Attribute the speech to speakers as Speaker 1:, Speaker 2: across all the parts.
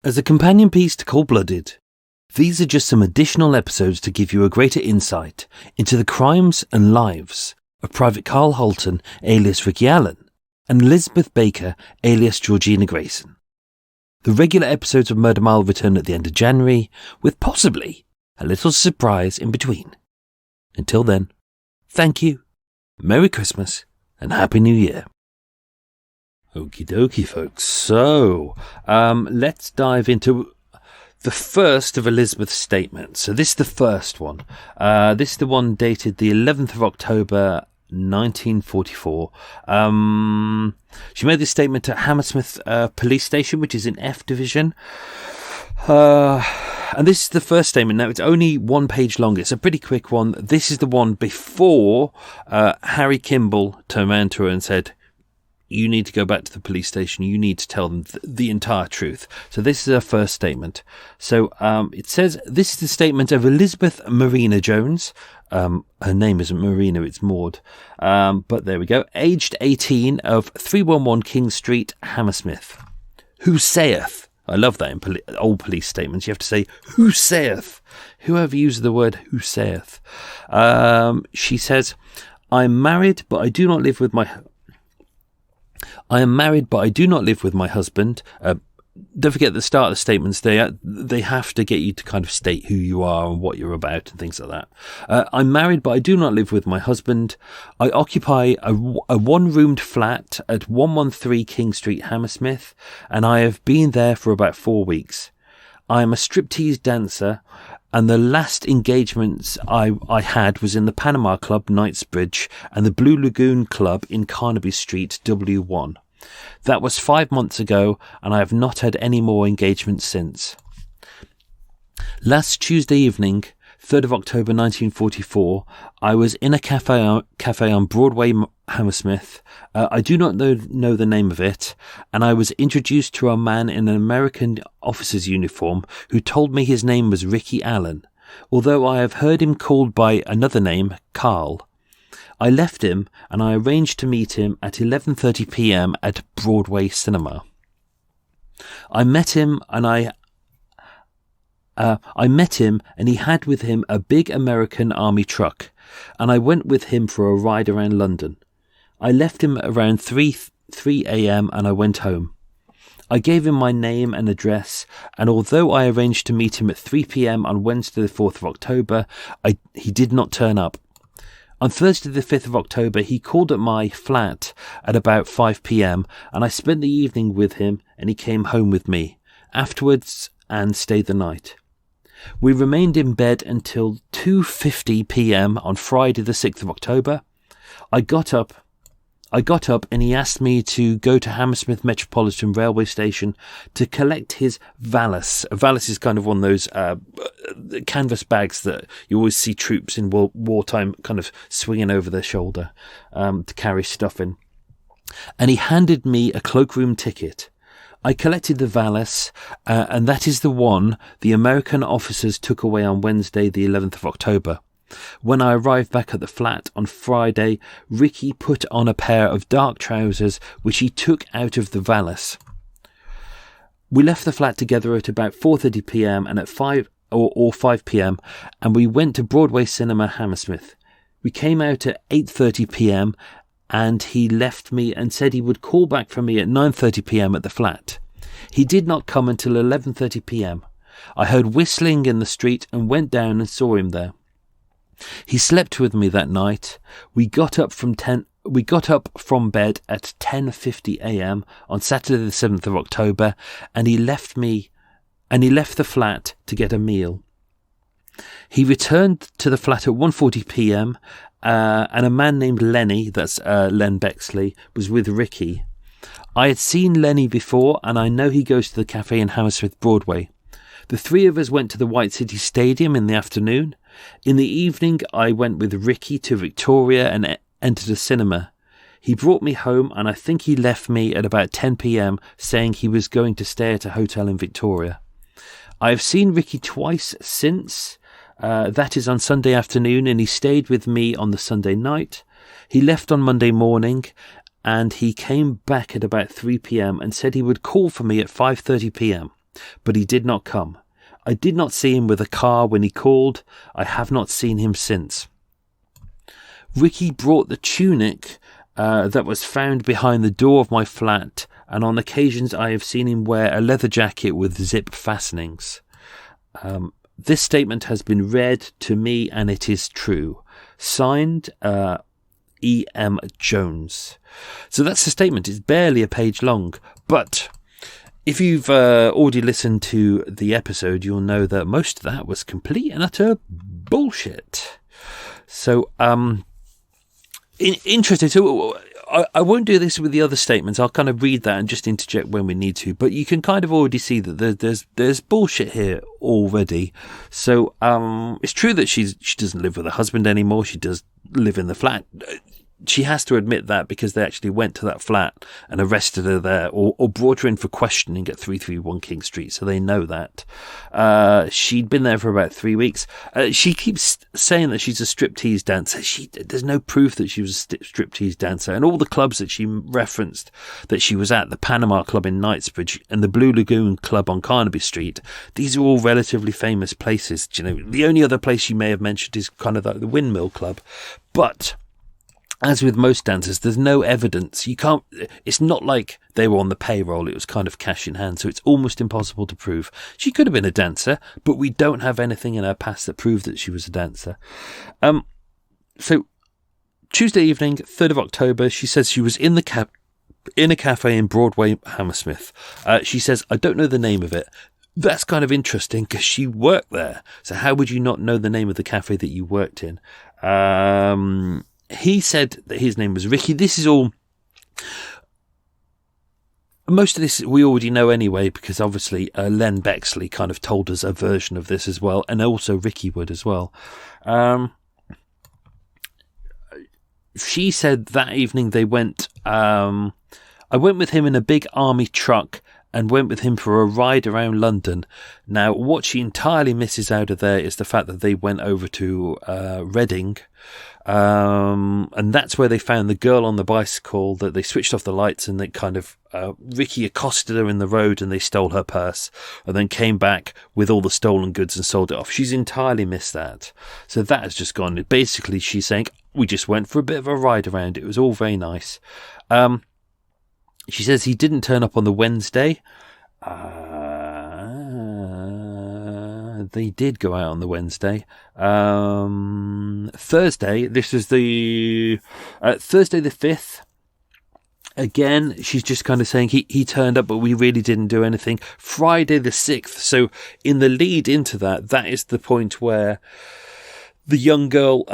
Speaker 1: As a companion piece to Coldblooded, these are just some additional episodes to give you a greater insight into the crimes and lives of Private Karl Hulten, alias Ricky Allen, and Elizabeth Baker, alias Georgina Grayson. The regular episodes of Murder Mile return at the end of January, with possibly a little surprise in between. Until then, thank you, Merry Christmas, and Happy New Year. Okie dokie, folks. So, let's dive into the first of Elizabeth's statements. So this is the first one. This is the one dated the 11th of October, 1944. She made this statement at Hammersmith Police Station, which is in F Division. And this is the first statement. Now, it's only 1 page long. It's a pretty quick one. This is the one before Harry Kimball turned around to her and said, "You need to go back to the police station. You need to tell them the entire truth." So this is her first statement. So it says, this is the statement of Elizabeth Marina Jones. Her name isn't Marina, it's Maud. But there we go. Aged 18 of 311 King Street, Hammersmith. Who saith? I love that in old police statements. You have to say, who saith? Whoever uses the word who saith. She says, I'm married, but I do not live with my husband. Don't forget the start of the statements. They have to get you to kind of state who you are and what you're about and things like that. I'm married, but I do not live with my husband. I occupy a one-roomed flat at 113 King Street, Hammersmith, and I have been there for about 4 weeks. I am a striptease dancer, and the last engagements I had was in the Panama Club, Knightsbridge, and the Blue Lagoon Club in Carnaby Street, W1. That was 5 months ago, and I have not had any more engagements since. Last Tuesday evening, 3rd of October 1944, I was in a cafe on Broadway, Hammersmith. I do not know the name of it, and I was introduced to a man in an American officer's uniform who told me his name was Ricky Allen, although I have heard him called by another name, Karl. I left him, and I arranged to meet him at 11:30 p.m. at Broadway Cinema. I met him, and he had with him a big American Army truck, and I went with him for a ride around London. I left him around 3 a.m. and I went home. I gave him my name and address, and although I arranged to meet him at 3 p.m. on Wednesday the 4th of October, he did not turn up. On Thursday the 5th of October, he called at my flat at about 5 p.m. and I spent the evening with him, and he came home with me afterwards and stayed the night. We remained in bed until 2:50 p.m. on Friday the 6th of October. I got up and he asked me to go to Hammersmith Metropolitan Railway Station to collect his valise. A valise is kind of one of those canvas bags that you always see troops in wartime kind of swinging over their shoulder to carry stuff in. And he handed me a cloakroom ticket. I collected the valise, and that is the one the American officers took away on Wednesday, the 11th of October. When I arrived back at the flat on Friday, Ricky put on a pair of dark trousers, which he took out of the valise. We left the flat together at about 4:30 p.m. and at 5 p.m. and we went to Broadway Cinema, Hammersmith. We came out at 8:30 p.m. and he left me and said he would call back for me at 9:30 p.m. at the flat. He did not come until 11:30 p.m. I heard whistling in the street and went down and saw him there. He slept with me that night. We got up from bed at 10:50 a.m. on Saturday the 7th of October, and he left the flat to get a meal. He returned to the flat at 1:40 p.m. And a man named Lenny, that's Len Bexley, was with Ricky. I had seen Lenny before, and I know he goes to the cafe in Hammersmith Broadway. The three of us went to the White City Stadium in the afternoon. In the evening, I went with Ricky to Victoria and entered a cinema. He brought me home, and I think he left me at about 10 p.m, saying he was going to stay at a hotel in Victoria. I have seen Ricky twice since. That is on Sunday afternoon, and he stayed with me on the Sunday night. He left on Monday morning, and he came back at about 3 p.m. and said he would call for me at 5:30 p.m. but he did not come. I did not see him with a car when he called. I have not seen him since. Ricky brought the tunic that was found behind the door of my flat, and on occasions I have seen him wear a leather jacket with zip fastenings. This statement has been read to me and it is true. Signed, E.M. Jones. So that's the statement. It's barely a page long, but if you've already listened to the episode, you'll know that most of that was complete and utter bullshit. So, interesting. So I won't do this with the other statements. I'll kind of read that and just interject when we need to. But you can kind of already see that there's bullshit here already. So it's true that she doesn't live with her husband anymore. She does live in the flat. She has to admit that because they actually went to that flat and arrested her there, or brought her in for questioning at 331 King Street, so they know that. She'd been there for about 3 weeks. She keeps saying that she's a striptease dancer. There's no proof that she was a striptease dancer. And all the clubs that she referenced that she was at, the Panama Club in Knightsbridge and the Blue Lagoon Club on Carnaby Street, these are all relatively famous places. You know, the only other place she may have mentioned is kind of like the Windmill Club. But as with most dancers, there's no evidence. It's not like they were on the payroll. It was kind of cash in hand. So it's almost impossible to prove. She could have been a dancer, but we don't have anything in her past that proved that she was a dancer. So Tuesday evening, 3rd of October, she says she was in a cafe in Broadway, Hammersmith. She says, I don't know the name of it. That's kind of interesting because she worked there. So how would you not know the name of the cafe that you worked in? He said that his name was Ricky. This is all... Most of this we already know anyway, because obviously Len Bexley kind of told us a version of this as well, and also Ricky would as well. She said that evening they went... I went with him in a big army truck and went with him for a ride around London. Now, what she entirely misses out of there is the fact that they went over to Reading, and that's where they found the girl on the bicycle, that they switched off the lights, and they kind of Ricky accosted her in the road and they stole her purse and then came back with all the stolen goods and sold it off. She's entirely missed that. So that has just gone. Basically, she's saying, we just went for a bit of a ride around. It was all very nice. She says he didn't turn up on the Wednesday. They did go out on the Wednesday. Thursday, this is the Thursday the 5th. Again, she's just kind of saying he turned up, but we really didn't do anything. Friday the 6th. So in the lead into that is the point where the young girl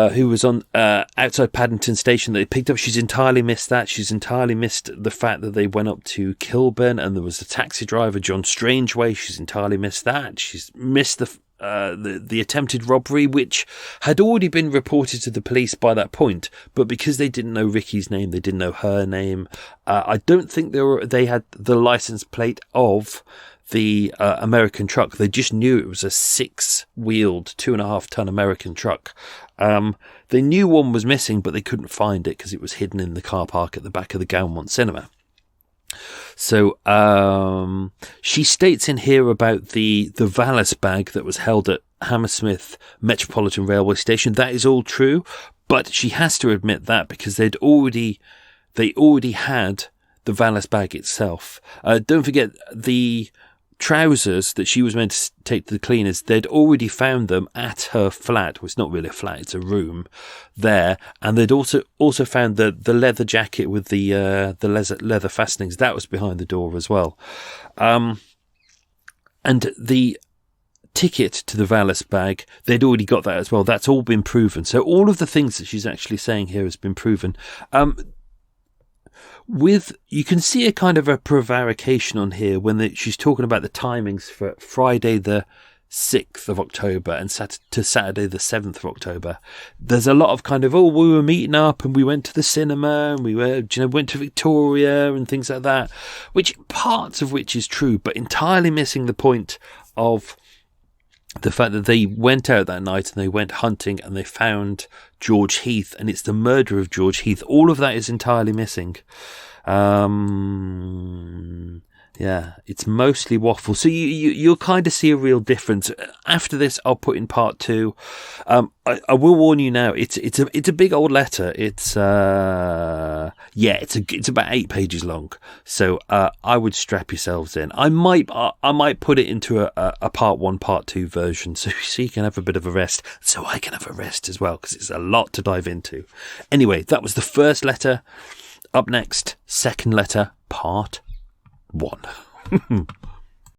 Speaker 1: who was on outside Paddington Station that they picked up, she's entirely missed that. She's entirely missed the fact that they went up to Kilburn and there was a taxi driver, John Strangeway. She's entirely missed that. She's missed the attempted robbery, which had already been reported to the police by that point. But because they didn't know Ricky's name, they didn't know her name. I don't think they had the license plate of the American truck. They just knew it was a 6-wheeled 2.5-ton American truck. They knew one was missing, but they couldn't find it because it was hidden in the car park at the back of the Gaumont Cinema. So she states in here about the Vallis bag that was held at Hammersmith Metropolitan Railway Station. That is all true, but she has to admit that because they already had the Vallis bag itself. Don't forget the trousers that she was meant to take to the cleaners. They'd already found them at her flat. Well, it's not really a flat, it's a room there. And they'd also found the leather jacket with the leather fastenings. That was behind the door as well. And the ticket to the Vallis bag, they'd already got that as well. That's all been proven. So all of the things that she's actually saying here has been proven. You can see a kind of a prevarication on here when she's talking about the timings for Friday the 6th of October and to Saturday the 7th of October. There's a lot of kind of, we were meeting up and we went to the cinema and we went to Victoria and things like that, which parts of which is true, but entirely missing the point of the fact that they went out that night and they went hunting and they found George Heath, and it's the murder of George Heath. All of that is entirely missing. Yeah, it's mostly waffle. So you'll kind of see a real difference. After this, I'll put in part 2. I will warn you now. It's a big old letter. It's it's about 8 pages long. So I would strap yourselves in. I might put it into a part 1, part 2 version, so you can have a bit of a rest. So I can have a rest as well, because it's a lot to dive into. Anyway, that was the first letter. Up next, second letter, part 1.